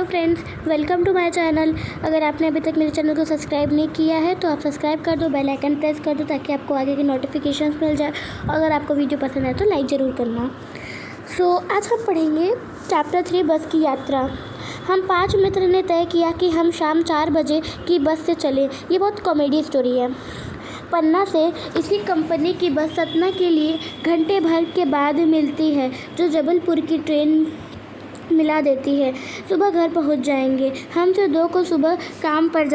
Hello friends, welcome to my channel. अगर आपने अभी तक मेरे चैनल को सब्सक्राइब नहीं किया है तो आप सब्सक्राइब कर दो, बेल आइकन प्रेस कर दो ताकि आपको आगे की नोटिफिकेशंस मिल जाए। अगर आपको वीडियो पसंद है तो लाइक ज़रूर करना। आज हम पढ़ेंगे चैप्टर 3 बस की यात्रा। हम 5 मित्र ने तय किया कि हम शाम 4 बजे की बस से चलें। ये बहुत कॉमेडी स्टोरी है। पन्ना से इसी कंपनी की बस सतना के लिए घंटे भर के बाद मिलती है, जो जबलपुर की ट्रेन मिला देती है। सुबह घर पहुंच जाएंगे। हमसे दो को सुबह काम पर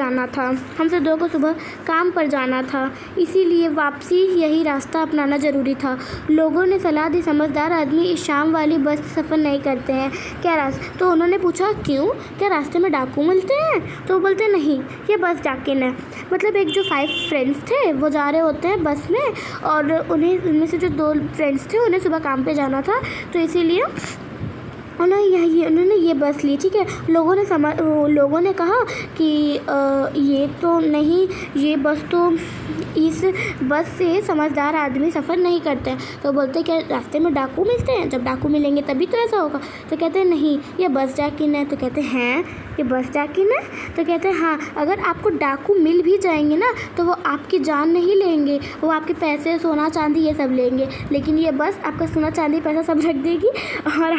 जाना था, इसीलिए वापसी यही रास्ता अपनाना ज़रूरी था। लोगों ने सलाह दी, समझदार आदमी इस शाम वाली बस से सफ़र नहीं करते हैं क्या? तो उन्होंने पूछा क्यों, क्या रास्ते में डाकू मिलते हैं? तो बोलते नहीं, ये बस डाकिन है। मतलब एक जो 5 फ्रेंड्स थे वो जा रहे होते हैं बस में, और उनमें से जो 2 फ्रेंड्स थे उन्हें सुबह काम पे जाना था, तो इसीलिए उन्होंने ये बस ली। ठीक है, लोगों ने कहा कि ये तो नहीं, ये बस तो इस बस से समझदार आदमी सफ़र नहीं करते हैं। तो बोलते क्या रास्ते में डाकू मिलते हैं? जब डाकू मिलेंगे तभी तो ऐसा होगा। तो कहते हैं नहीं, ये बस डाकिन है। तो कहते हैं ये बस डाकिन है? तो कहते हैं हाँ, अगर आपको डाकू मिल भी जाएंगे ना तो वो आपकी जान नहीं लेंगे, वो आपके पैसे, सोना चांदी ये सब लेंगे, लेकिन ये बस आपका सोना चांदी पैसा सब रख देगी और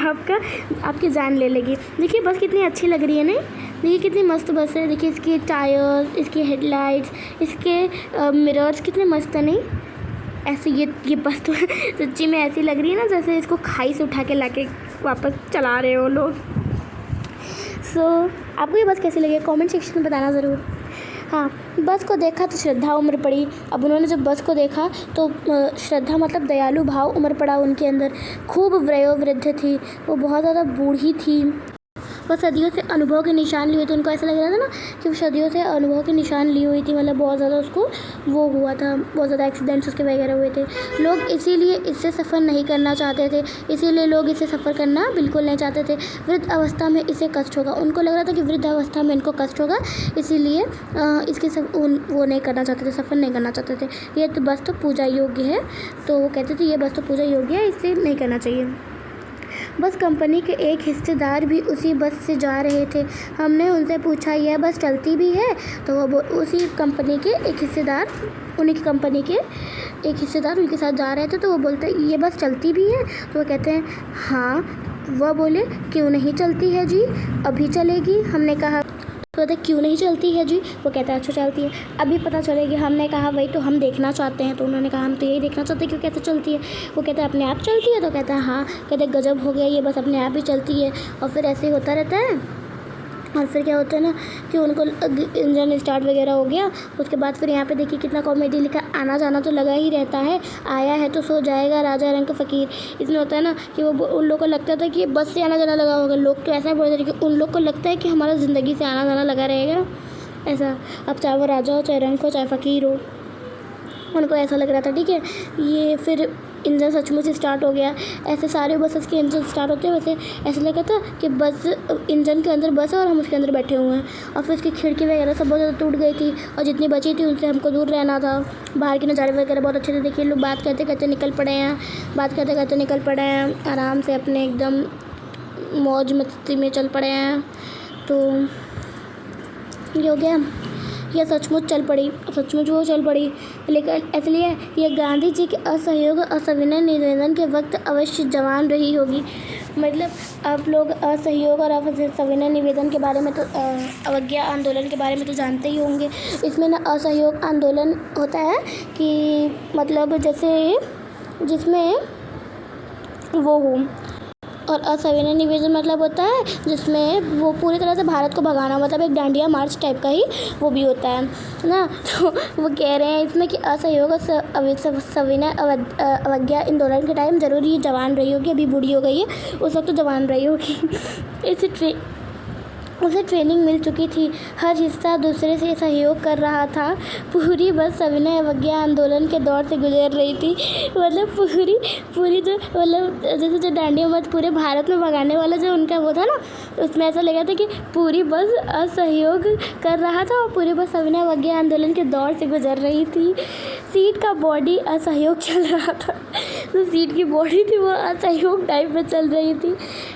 आपकी जान ले लेगी। देखिए बस कितनी अच्छी लग रही है नहीं? देखिए कितनी मस्त बस है। देखिए इसके टायर्स, इसकी हेडलाइट्स, इसके मिरर्स कितने मस्त है नहीं? ऐसे ये बस तो सच्ची में ऐसी लग रही है ना जैसे इसको खाई से उठा के लाके वापस चला रहे हो लोग। आपको ये बस कैसी लगी कमेंट सेक्शन में बताना ज़रूर। हाँ, बस को देखा तो श्रद्धा उम्र पड़ी। अब उन्होंने जब बस को देखा तो श्रद्धा मतलब दयालु भाव उम्र पड़ा उनके अंदर। खूब वयोवृद्ध थी, वो बहुत ज़्यादा बूढ़ी थी। वो सदियों से अनुभव के निशान लिए हुए थे। उनको ऐसा लग रहा था ना कि वो सदियों से अनुभव के निशान ली हुई थी, मतलब बहुत ज़्यादा उसको वो हुआ था, बहुत ज़्यादा एक्सीडेंट्स उसके वगैरह हुए थे। लोग इसीलिए इससे सफ़र नहीं करना चाहते थे, इसीलिए लोग इससे सफ़र करना बिल्कुल नहीं चाहते थे। वृद्ध अवस्था में इसे कष्ट होगा, उनको लग रहा था कि वृद्ध अवस्था में इनको कष्ट होगा, इसीलिए इसके वो नहीं करना चाहते थे, सफ़र नहीं करना चाहते थे। ये तो बस तो पूजा योग्य है, तो वो कहते थे ये बस तो पूजा योग्य है, इससे नहीं करना चाहिए। बस कंपनी के एक हिस्सेदार भी उसी बस से जा रहे थे। हमने उनसे पूछा यह बस चलती भी है? तो वो उसी कंपनी के एक हिस्सेदार, उन्हीं की कंपनी के एक हिस्सेदार उनके साथ जा रहे थे, तो वो बोलते ये बस चलती भी है? तो वो कहते हैं हाँ। वह बोले क्यों नहीं चलती है जी, अभी चलेगी। हमने कहा, तो कहते क्यों नहीं चलती है जी? वो कहता है अच्छा चलती है, अभी पता चलेगी। हमने कहा वही तो हम देखना चाहते हैं। तो उन्होंने कहा हम तो यही देखना चाहते हैं क्यों कैसे चलती है। वो कहता है अपने आप चलती है? तो कहता है हाँ। कहते गजब हो गया, ये बस अपने आप ही चलती है। और फिर ऐसे ही होता रहता है। और फिर क्या होता है ना कि उनको इंजन स्टार्ट वगैरह हो गया। उसके बाद फिर यहाँ पे देखिए कितना कॉमेडी लिखा, आना जाना तो लगा ही रहता है, आया है तो सो जाएगा राजा रंग का फ़कीर। इसमें होता है ना कि वो उन लोगों को लगता था कि बस से आना जाना लगा होगा। लोग तो ऐसा बोलते थे कि उन लोग को लगता है कि हमारा ज़िंदगी से आना जाना लगा रहेगा ऐसा। अब चाहे वो राजा हो, चाहे रंग हो, चाहे फ़कीर हो, उनको ऐसा लग रहा था। ठीक है, ये फिर इंजन सचमुच स्टार्ट हो गया। ऐसे सारे बसेस के इंजन स्टार्ट होते हैं, वैसे ऐसा लगा था कि बस इंजन के अंदर बस है और हम उसके अंदर बैठे हुए हैं। और फिर उसकी खिड़की वगैरह सब बहुत ज़्यादा टूट गई थी, और जितनी बची थी उनसे हमको दूर रहना था। बाहर के नज़ारे वगैरह बहुत अच्छे थे। देखिए लोग बात करते करते निकल पड़े हैं, आराम से अपने एकदम मौज मस्ती में चल पड़े हैं। तो ये हो गया, यह सचमुच वो चल पड़ी। लेकिन इसलिए यह गांधी जी के असहयोग और सविनय निवेदन के वक्त अवश्य जवान रही होगी। मतलब आप लोग असहयोग और सविनय निवेदन के बारे में तो अवज्ञा आंदोलन के बारे में तो जानते ही होंगे। इसमें ना असहयोग आंदोलन होता है कि मतलब जैसे जिसमें वो हो, और असविनय निवेदन मतलब होता है जिसमें वो पूरी तरह से भारत को भगाना, मतलब एक डांडिया मार्च टाइप का ही वो भी होता है ना। तो वो कह रहे हैं इसमें कि असहयोग और सविनय अवज्ञा आंदोलन के टाइम ज़रूर ये जवान रही होगी, अभी बूढ़ी हो गई है, उस वक्त तो जवान रही होगी। उसे ट्रेनिंग मिल चुकी थी, हर हिस्सा दूसरे से सहयोग कर रहा था। पूरी बस सविनय अवज्ञा आंदोलन के दौर से गुजर रही थी। मतलब पूरी जो मतलब जैसे जो डांडिया मत पूरे भारत में भगाने वाला जो उनका वो था ना, उसमें ऐसा लगा था कि पूरी बस असहयोग कर रहा था और पूरी बस सविनय अवज्ञा आंदोलन के दौर से गुजर रही थी। सीट का बॉडी असहयोग चल रहा था। तो सीट की बॉडी थी वो असहयोग टाइप में चल रही थी।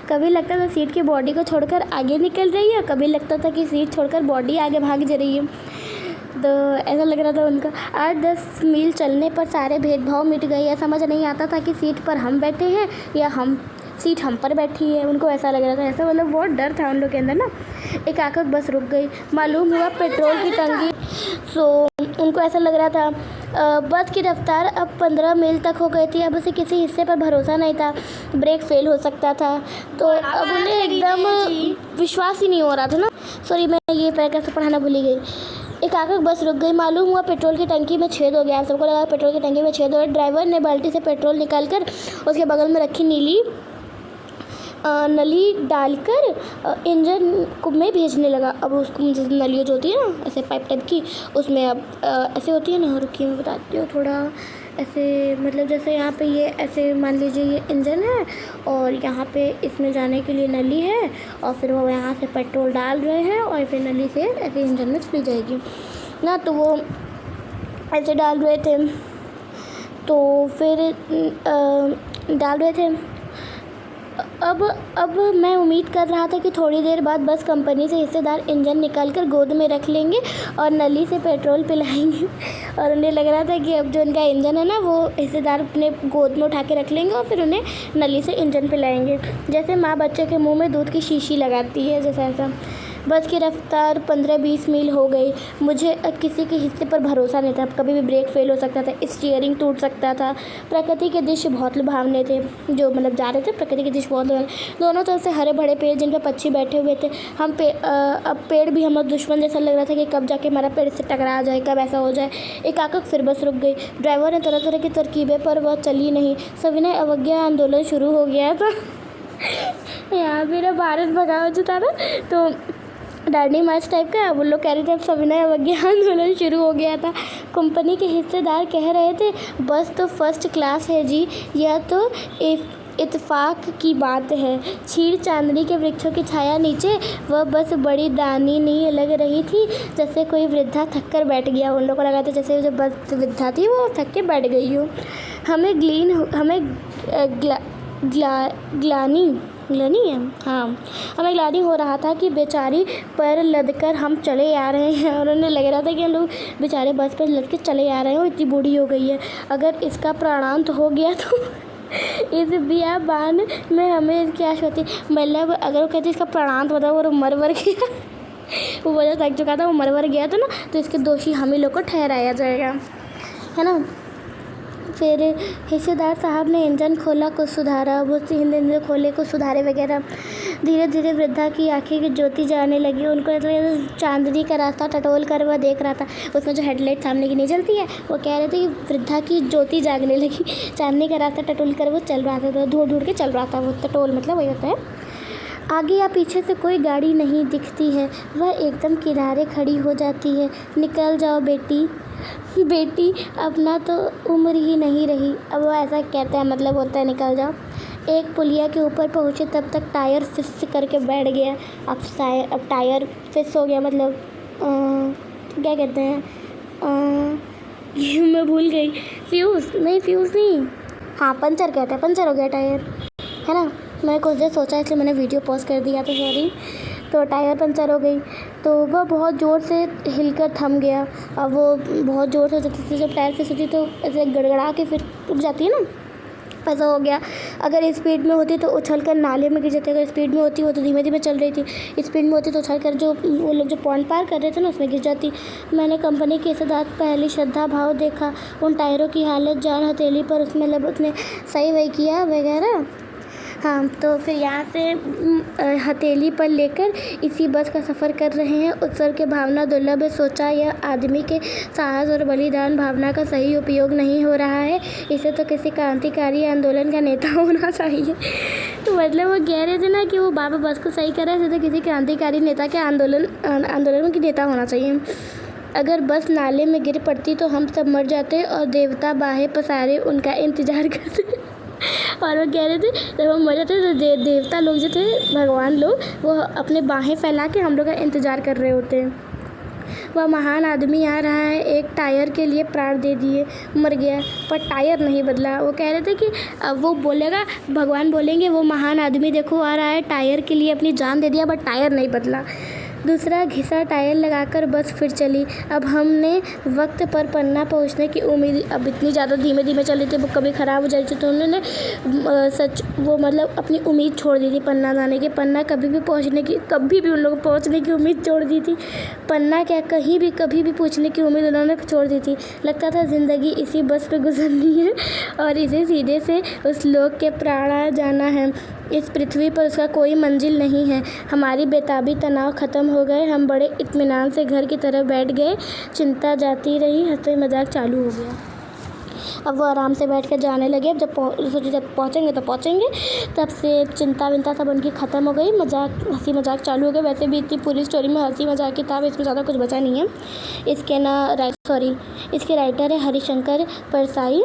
कभी लगता था सीट की बॉडी को छोड़कर आगे निकल रही है, कभी लगता था कि सीट छोड़कर बॉडी आगे भाग जा रही है। तो ऐसा लग रहा था उनका। 8-10 मील चलने पर सारे भेदभाव मिट गए। यह समझ नहीं आता था कि सीट पर हम बैठे हैं या सीट हम पर बैठी है। उनको ऐसा लग रहा था, ऐसा मतलब बहुत डर था उन लोग के अंदर ना। एकाएक बस रुक गई। मालूम हुआ पेट्रोल की टंकी। सो उनको ऐसा लग रहा था बस की रफ्तार अब 15 मील तक हो गई थी। अब उसे किसी हिस्से पर भरोसा नहीं था, ब्रेक फेल हो सकता था। तो अब उन्हें एकदम विश्वास ही नहीं हो रहा था ना। सॉरी, मैं ये पैकेट से पढ़ाना भूल गई। एकाएक बस रुक गई। मालूम हुआ पेट्रोल की टंकी में छेद हो गया। आप सबको लगा पेट्रोल की टंकी में छेद हो गया। ड्राइवर ने बाल्टी से पेट्रोल निकालकर उसके बगल में रखी नली डालकर इंजन में भेजने लगा। अब उसको नलियों जो होती है ना ऐसे पाइप टाइप की, उसमें अब ऐसे होती है ना, रुकिए मैं बताती हूँ थोड़ा। ऐसे मतलब जैसे यहाँ पे ये ऐसे मान लीजिए ये इंजन है और यहाँ पे इसमें जाने के लिए नली है और फिर वो यहाँ से पेट्रोल डाल रहे हैं और फिर नली से ऐसे इंजन में चली जाएगी ना। तो वो ऐसे डाल रहे थे, तो फिर डाल रहे थे। अब मैं उम्मीद कर रहा था कि थोड़ी देर बाद बस कंपनी से हिस्सेदार इंजन निकालकर गोद में रख लेंगे और नली से पेट्रोल पिलाएंगे। और उन्हें लग रहा था कि अब जो उनका इंजन है ना वो हिस्सेदार अपने गोद में उठा के रख लेंगे और फिर उन्हें नली से इंजन पिलाएंगे, जैसे माँ बच्चे के मुंह में दूध की शीशी लगाती है, जैसा ऐसा। बस की रफ्तार 15-20 मील हो गई। मुझे किसी के हिस्से पर भरोसा नहीं था। कभी भी ब्रेक फेल हो सकता था, स्टीयरिंग टूट सकता था। प्रकृति के दृश्य बहुत लुभावने थे जो मतलब जा रहे थे। प्रकृति के दृश्य बहुत दोनों तरफ से हरे भरे पेड़ जिन पर पक्षी बैठे हुए थे। अब पेड़ भी हमारा दुश्मन जैसा लग रहा था कि कब जाके हमारा पेड़ से टकरा जाए, कब ऐसा हो जाए। एकाएक फिर बस रुक गई। ड्राइवर ने तरह तरह की तरकीबें पर वह चली नहीं। सविनय अवज्ञा आंदोलन शुरू हो गया था। यहाँ मेरा भारत भगाओ जो था ना, तो डांडी मार्च टाइप का वो लोग कह रहे थे। अब सविनय अवज्ञा आंदोलन शुरू हो गया था। कंपनी के हिस्सेदार कह रहे थे बस तो फर्स्ट क्लास है जी, यह तो इत्तेफाक की बात है। क्षीर चांदनी के वृक्षों की छाया नीचे वह बस बड़ी दानिनी लग रही थी, जैसे कोई वृद्धा थक कर बैठ गया। उन लोगों को लगा था जैसे जो बस वृद्धा थी वो थक के बैठ गई हो। हमें ग्लानि हो रहा था कि बेचारी पर लदकर हम चले आ रहे हैं। और उन्हें लग रहा था कि हम लोग बेचारे बस पर लद के चले आ रहे हैं, इतनी बूढ़ी हो गई है। अगर इसका प्राणांत हो गया तो इस बियाबान में हमें क्या होती, मतलब अगर वो कहती इसका प्राणांत मतलब वो मर गया, वो वजह थक चुका था, वो मर गया था ना, तो इसके दोषी हम ही लोग को ठहराया जाएगा, है ना। फिर हिस्सेदार साहब ने इंजन खोला, कुछ सुधारा, वो इंजन खोले, कुछ सुधारे वगैरह। धीरे धीरे वृद्धा की आंखें की ज्योति जाने लगी। उनको चांदनी का रास्ता टटोल कर वह देख रहा था। उसमें जो हेडलाइट सामने की नहीं जलती है, वो कह रहे थे कि वृद्धा की ज्योति जागने लगी। चांदनी का रास्ता टटोल कर वो चल रहा था, ढूंढ के चल रहा था। वो टटोल मतलब वही होता है। आगे या पीछे से कोई गाड़ी नहीं दिखती है, वह एकदम किनारे खड़ी हो जाती है। निकल जाओ बेटी, अपना तो उम्र ही नहीं रही। अब वो ऐसा कहते हैं, मतलब होता है निकल जाओ। एक पुलिया के ऊपर पहुँचे तब तक टायर फिस करके बैठ गया। अब टायर फिस हो गया, मतलब क्या कहते हैं, मैं भूल गई। फ्यूज़ नहीं, हाँ पंचर कहते हैं, पंचर हो गया टायर, है ना। मैंने कुछ देर सोचा इसलिए मैंने वीडियो पॉज कर दिया था, सॉरी। तो टायर पंचर हो गई तो वह बहुत ज़ोर से हिलकर थम गया। अब वो बहुत ज़ोर से जब टायर फिस होती तो ऐसे गड़गड़ा के फिर रुक जाती है ना, ऐसा हो गया। अगर स्पीड में होती तो उछलकर नाले में गिर जाती। अगर स्पीड में होती वो तो धीमे धीमे चल रही थी, स्पीड में होती तो उछलकर जो वो लोग जो पॉइंट पार कर रहे थे ना उसमें गिर जाती। मैंने कंपनी के हिस्सेदार पहली श्रद्धा भाव देखा। उन टायरों की हालत जान हथेली पर, उसमें मतलब उसने सही वही किया वगैरह। हाँ, तो फिर यहाँ से हथेली पर लेकर इसी बस का सफ़र कर रहे हैं। उत्सव के भावना दुर्लभ है। सोचा यह आदमी के साहस और बलिदान भावना का सही उपयोग नहीं हो रहा है, इसे तो किसी क्रांतिकारी आंदोलन का नेता होना चाहिए। तो मतलब वो कह रहे थे ना कि वो बाबा बस को सही कर रहे थे, तो किसी क्रांतिकारी नेता के आंदोलन के नेता होना चाहिए। अगर बस नाले में गिर पड़ती तो हम सब मर जाते और देवता बाहें पसारे उनका इंतज़ार करते। और वो कह रहे थे जब हम मर जाते तो देवता लोग जो थे, भगवान लोग, वो अपने बाहें फैला के हम लोग का इंतज़ार कर रहे होते हैं। वह महान आदमी आ रहा है, एक टायर के लिए प्राण दे दिए, मर गया पर टायर नहीं बदला। वो कह रहे थे कि अब वो बोलेगा, भगवान बोलेंगे वो महान आदमी देखो आ रहा है, टायर के लिए अपनी जान दे दिया बट टायर नहीं बदला। दूसरा घिसा टायर लगाकर बस फिर चली। अब हमने वक्त पर पन्ना पहुंचने की उम्मीद, अब इतनी ज़्यादा धीमे धीमे चली थी, वो कभी ख़राब हो जाती थी तो उन्होंने अपनी उम्मीद छोड़ दी थी पन्ना जाने की। पन्ना कभी भी उन लोगों को पहुंचने की उम्मीद छोड़ दी थी। पन्ना क्या, कहीं भी कभी भी पूछने की उम्मीद उन्होंने छोड़ दी थी। लगता था ज़िंदगी इसी बस पे गुजरनी है और इसे सीधे से उस लोक के प्राण जाना है। इस पृथ्वी पर उसका कोई मंजिल नहीं है। हमारी बेताबी, तनाव ख़त्म हो गए। हम बड़े इत्मीनान से घर की तरफ बैठ गए। चिंता जाती रही, हंसी मजाक चालू हो गया। अब वो आराम से बैठ कर जाने लगे। अब जब पहुँचेंगे तो पहुँचेंगे। तब से चिंता विंता सब उनकी ख़त्म हो गई। हंसी मजाक चालू हो गया। वैसे भी इतनी पूरी स्टोरी में हंसी मजाक की था, इसमें ज़्यादा कुछ बचा नहीं है। इसके राइटर है हरिशंकर परसाई।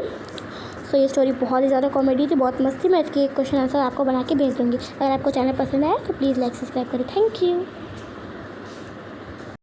तो ये स्टोरी बहुत ही ज़्यादा कॉमेडी थी, बहुत मस्त थी। मैं इसकी एक क्वेश्चन आंसर आपको बना के भेज दूँगी। अगर आपको चैनल पसंद आया तो प्लीज़ लाइक सब्सक्राइब करें। Thank you.